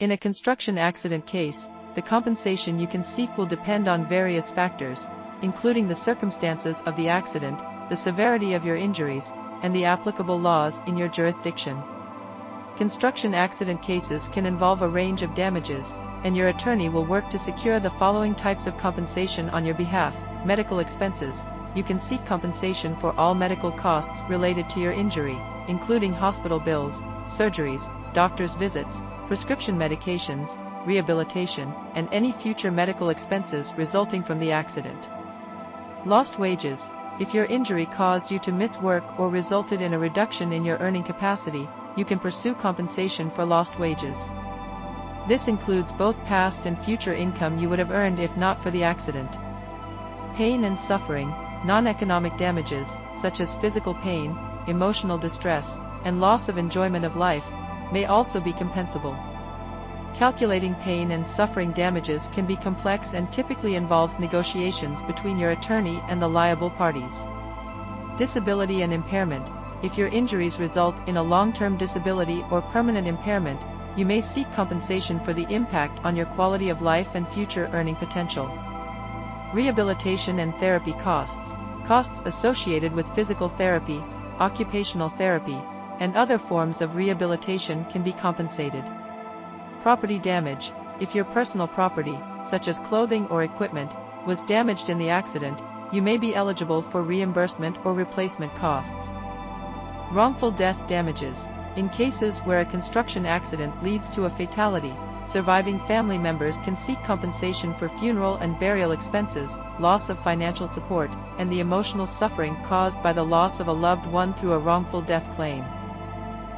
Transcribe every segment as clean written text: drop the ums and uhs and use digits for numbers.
In a construction accident case, the compensation you can seek will depend on various factors, including the circumstances of the accident, the severity of your injuries, and the applicable laws in your jurisdiction. Construction accident cases can involve a range of damages, and your attorney will work to secure the following types of compensation on your behalf. Medical expenses. You can seek compensation for all medical costs related to your injury, including hospital bills, surgeries, doctor's visits, prescription medications, rehabilitation, and any future medical expenses resulting from the accident. Lost wages. If your injury caused you to miss work or resulted in a reduction in your earning capacity, you can pursue compensation for lost wages. This includes both past and future income you would have earned if not for the accident. Pain and suffering. Non-economic damages, such as physical pain, emotional distress, and loss of enjoyment of life, may also be compensable. Calculating pain and suffering damages can be complex and typically involves negotiations between your attorney and the liable parties. Disability and impairment. If your injuries result in a long-term disability or permanent impairment, you may seek compensation for the impact on your quality of life and future earning potential. Rehabilitation and therapy costs. Costs associated with physical therapy, occupational therapy, and other forms of rehabilitation can be compensated. Property damage. If your personal property, such as clothing or equipment, was damaged in the accident, you may be eligible for reimbursement or replacement costs. Wrongful death damages. In cases where a construction accident leads to a fatality, surviving family members can seek compensation for funeral and burial expenses, loss of financial support, and the emotional suffering caused by the loss of a loved one through a wrongful death claim.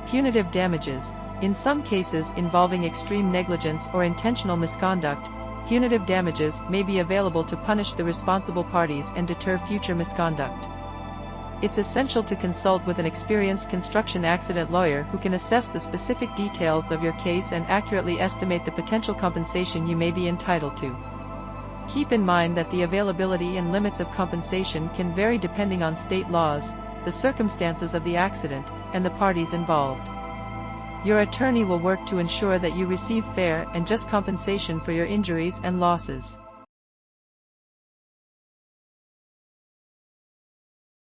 Punitive damages. In some cases involving extreme negligence or intentional misconduct, punitive damages may be available to punish the responsible parties and deter future misconduct. It's essential to consult with an experienced construction accident lawyer who can assess the specific details of your case and accurately estimate the potential compensation you may be entitled to. Keep in mind that the availability and limits of compensation can vary depending on state laws, the circumstances of the accident, and the parties involved. Your attorney will work to ensure that you receive fair and just compensation for your injuries and losses.